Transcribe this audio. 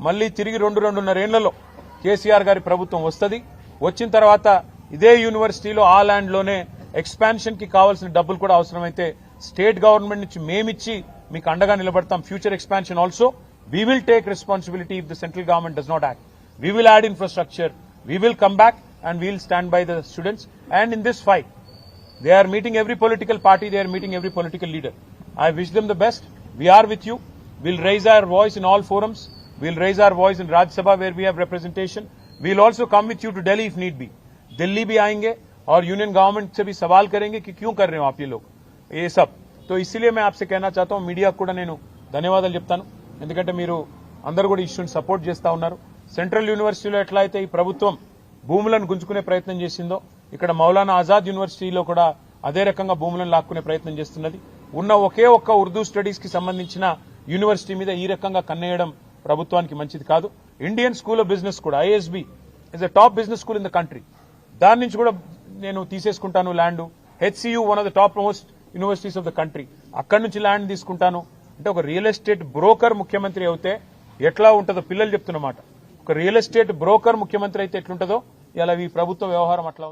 మళ్ళీ తిరిగి 2-2.5 ఏళ్లలో కేసీఆర్ గారి ప్రభుత్వం వస్తుంది. వచ్చిన తర్వాత ఇదే యూనివర్సిటీలో ఆ ల్యాండ్ లోనే ఎక్స్పాన్షన్ కి కావాల్సిన డబ్బులు కూడా అవసరమైతే స్టేట్ గవర్నమెంట్ నుంచి మేమిచ్చి మీకు అండగా నిలబడతాం. Future expansion also we will take responsibility if the central government does not act. We will add infrastructure. We will come back and we will stand by the students. And in this fight, they are meeting every political party. They are meeting every political leader. I wish them the best. We are with you. We'll raise our voice in all forums. We'll raise our voice in Rajya Sabha where we have representation. We'll also come with you to Delhi if need be. Delhi भी आएंगे और union government से भी सवाल करेंगे कि क्यों कर रहे हो आप ये लोग ये सब. तो इसलिए मैं आपसे कहना चाहता हूं मीडिया కూడా నేను ధన్యవాదాలు చెప్తాను. ఎందుకంటే మీరు అందరూ కూడా ఇష్యూని సపోర్ట్ చేస్తా ఉన్నారు. సెంట్రల్ యూనివర్సిటీలో ఎట్లా అయితే ఈ ప్రభుత్వం భూములను గుంజుకునే ప్రయత్నం చేసిందో ఇక్కడ మౌలానా ఆజాద్ యూనివర్సిటీలో కూడా అదే రకంగా భూములను లాక్కునే ప్రయత్నం చేస్తున్నది. ఉన్న ఒకే ఒక్క ఉర్దూ స్టడీస్ కి సంబంధించిన యూనివర్సిటీ మీద ఈ రకంగా కన్నేయడం ప్రభుత్వానికి మంచిది కాదు. ఇండియన్ స్కూల్ ఆఫ్ బిజినెస్ కూడా ISB is a top business school in the country. దాని నుంచి కూడా నేను తీసేసుకుంటాను land. HCU one of the top most universities of the country, అక్కడి నుంచి ల్యాండ్ తీసుకుంటాను అంటే ఒక రియల్ ఎస్టేట్ బ్రోకర్ ముఖ్యమంత్రి అవుతే ఎట్లా ఉంటుందో పిల్లలు చెప్తున్నమాట. ఒక రియల్ ఎస్టేట్ బ్రోకర్ ముఖ్యమంత్రి అయితే ఎట్లుంటుందో ఇలా ఈ ప్రభుత్వ వ్యవహారం అట్లా ఉంది.